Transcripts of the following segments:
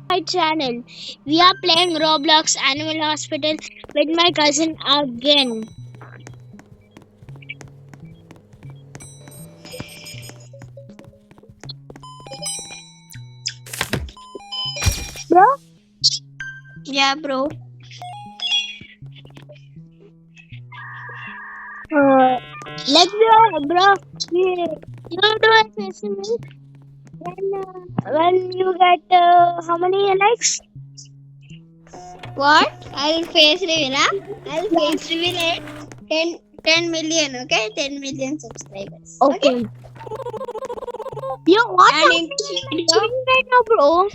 my channel. We are playing Roblox Animal Hospital with my cousin again. Bro, Yeah, bro. let's go, bro. You do a festival when you get how many likes? What? I'll face reveal, huh? I'll Yeah. face reveal at 10 million, okay? 10 million subscribers. Okay? Okay. Yo, what's And in happening this on my video, screen right now, bro?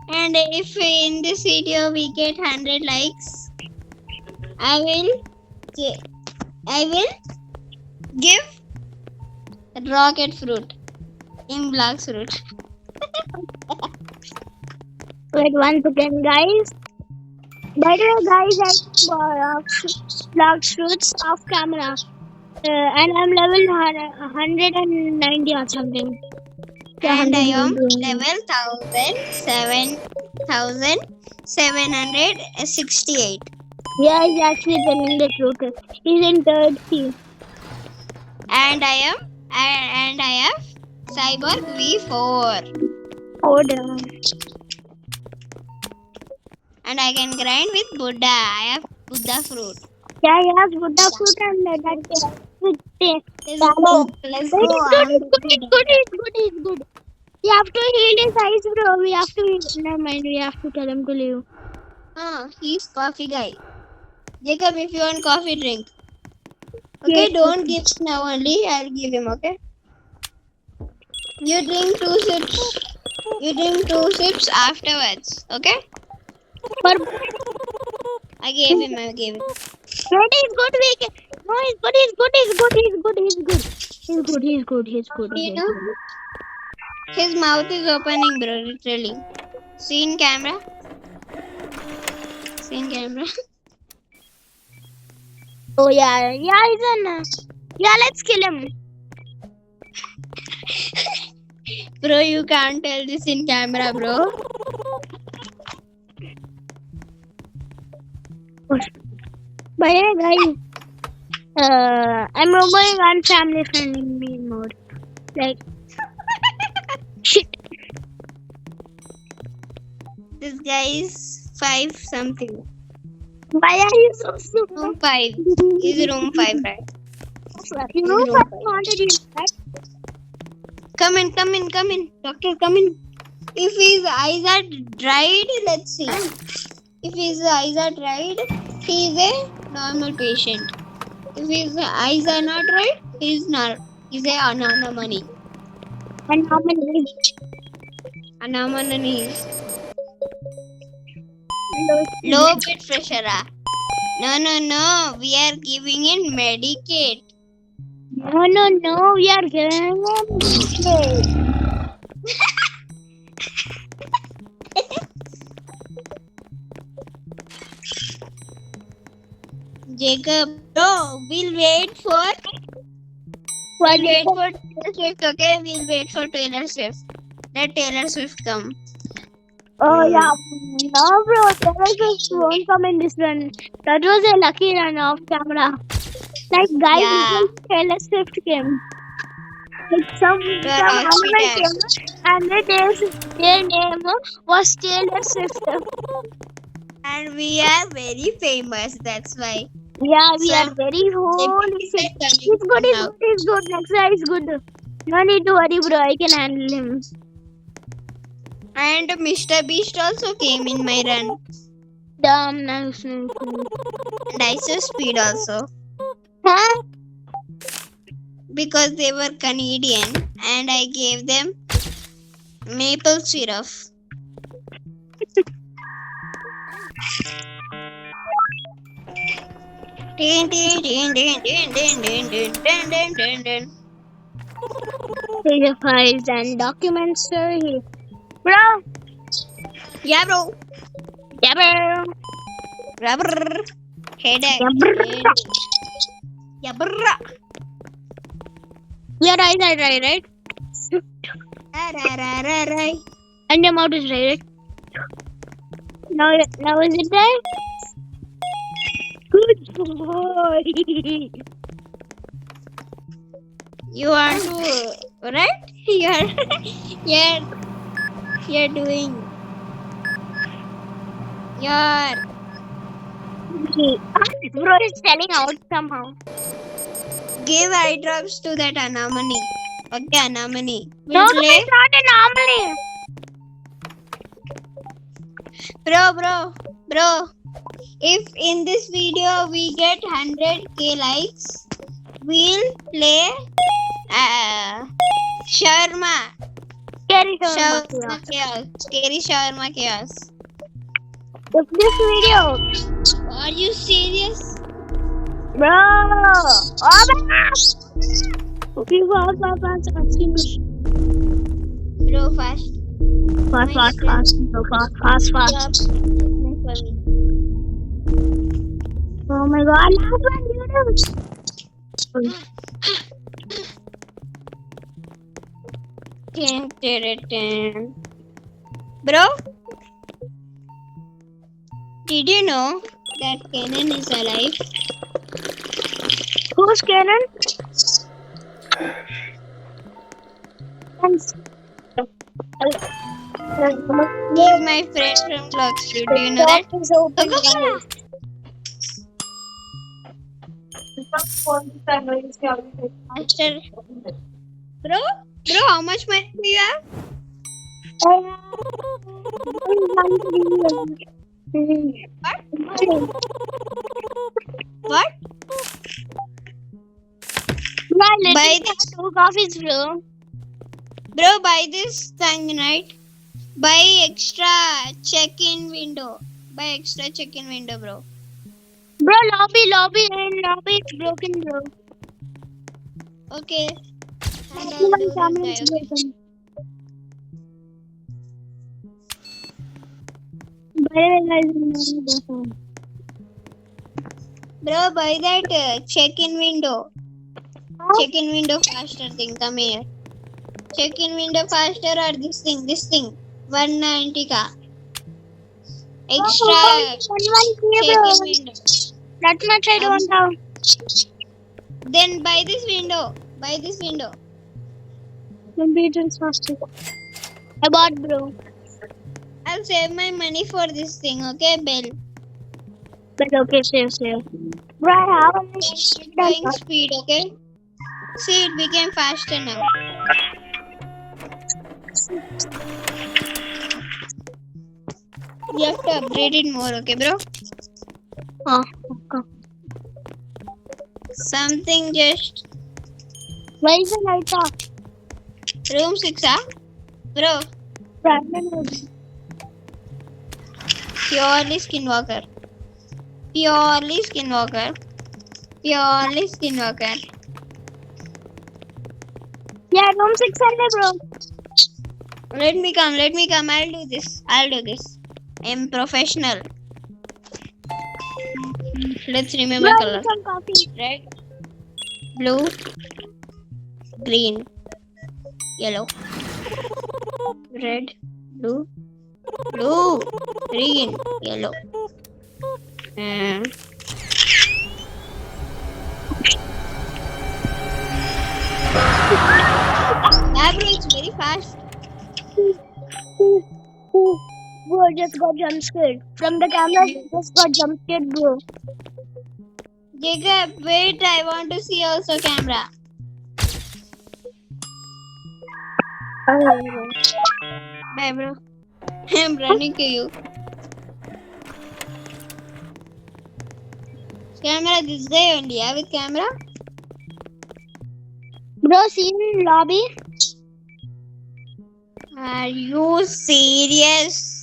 and if in this video we get 100 likes, I will gi- I will give rocket fruit in black fruit. Wait one second, guys. By the way, guys, I block shoots off camera. And I'm level 190 or something. Yeah, And I am 190. level 7,768. Yeah, he's actually telling the truth. He's in third C. And I have Cyborg V4. Oh, damn. And I can grind with Buddha. I have Buddha fruit. Yeah, he has Buddha fruit and that. With the Let's tamarind. go. Let's Wait, go. it's good, I'm it's good, going it's good, it's good, it's good. We have to heal his eyes, bro. We have to heal. Never mind, we have to tell him to leave. He's coffee guy. Jacob, if you want coffee, drink. Yes, Okay, don't give now only. I'll give him. Okay. You drink 2 sips. You drink 2 sips afterwards. Okay. but I gave him. I gave him. Freddy is good. We can. No, he's good. He's good. He's good. He's good. He's good. He's good. He's good. He's good. You He's know, good. his mouth is opening, bro. Literally. See in camera. See in camera. Oh yeah, yeah. He's in. Yeah, let's kill him. Bro, you can't tell this in camera, bro. But yeah, guys. I'm removing on family friendly mode. Like shit. This guy is 5 something. Why are you so stupid? Room 5. He's room 5, right? You know He's room what 5. I wanted you right? Come in, come in, come in. Doctor, come in. If his eyes are dried, let's see. If his eyes are dried, he is a normal patient. If his eyes are not dried, he's not. He's a anonymous. And how many? Anonymous. Low blood pressure. No. We are giving it Medicaid. No. We are giving him shit. Jacob, bro, we'll wait for What? Taylor Swift, okay? We'll wait for Taylor Swift. Let Taylor Swift come. Oh yeah. No, bro. Taylor Swift won't come in this one. That was a lucky run off camera. Like guys, Yeah. Taylor Swift came. Like some animal came, and their name was Taylor Swift. And we are very famous, that's why. Yeah, we So, are very holy shit. He's He's good. He's good. Next guy is good. No need to worry, bro. I can handle him. And Mr. Beast also came in my run. Damn, nice. And I saw Speed also. Huh? Because they were Canadian and I gave them maple syrup. Files and documents, sir. Bro. Yeah, bro. Yeah, bro. Rubber. Headache. Yeah, bro. Yeah, bro. Yeah, right. Right. And your mouth is right. Now is it right? Good boy. You want to right? You're doing. You're Bro is selling out somehow. give eye drops to that Anamani. Okay, Anamani. No, We'll play. it's not an anomaly. Bro. If in this video we get 100k likes, we'll play Shawarma. Scary Shawarma chaos. Scary Shawarma chaos. Look this video. Are you serious? Bro. Oh my. Okay, fast. Bro, fast. Fast. So fast. Oh my god, last one, Bro, did you know that Kenan is alive? Who's Kenan? He's my friend from Vlogstreet. Do you know that? Master. Bro, how much money do you have? What? Buy this. Two coffees, bro. Bro, buy this thing, right? Buy extra check-in window. Bro. Bro, lobby is broken, bro. Okay. And I'll One do camera this is guy, okay? broken. By the way, guys, Bro, buy that check-in window. Check-in window faster thing. Come here. Check-in window faster or this thing. 190 ka. Extra check-in window. That much I don't have. Then buy this window. Computer is faster. I bought, bro. I'll save my money for this thing, okay, Bell? But okay, save. Bro, I have a Going speed, okay? See, it became faster now. You have to upgrade it more, okay, bro? Oh, okay. Something just... Where is the light off? Room 6, huh? Bro, purely skinwalker. Yeah, room 600, bro. Let me come. I'll do this. I'm professional. Let's remember Bro, color. some coffee. Red, blue, green, yellow. Red, blue, green, yellow. Yeah, bro, it's very fast. Bro, just got jump scared. From the camera, just got jump scared, bro. Jacob, wait, I want to see also camera. Bye, bro. I'm running to you. Camera, this guy only, yeah, with camera? Bro, see in lobby? Are you serious?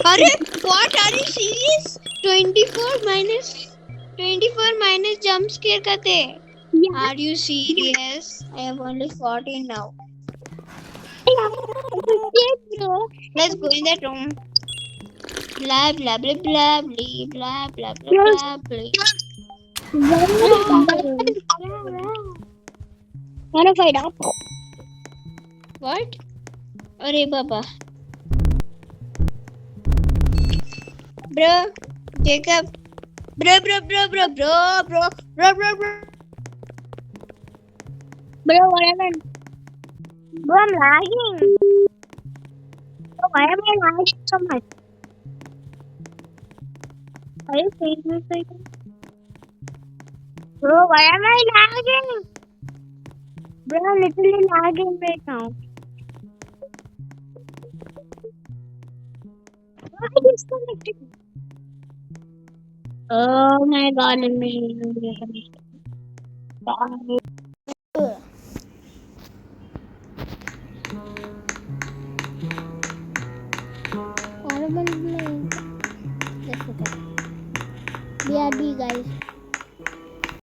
What? Are you serious? 24 minus jump scare kate. Yeah. Are you serious? I have only 14 now. Bro. Let's go in that room. Blah blah blah blah blah blah blah blah blah. Wanna fight up? What? अरे बाबा. Bro, Jacob. Bro. Bro, what happened? Bro, I'm lagging. Bro, why am I lagging so much? Are you saying this again? Bro, why am I lagging? Bro, I'm literally lagging right now. Why disconnected? Oh my god, let me.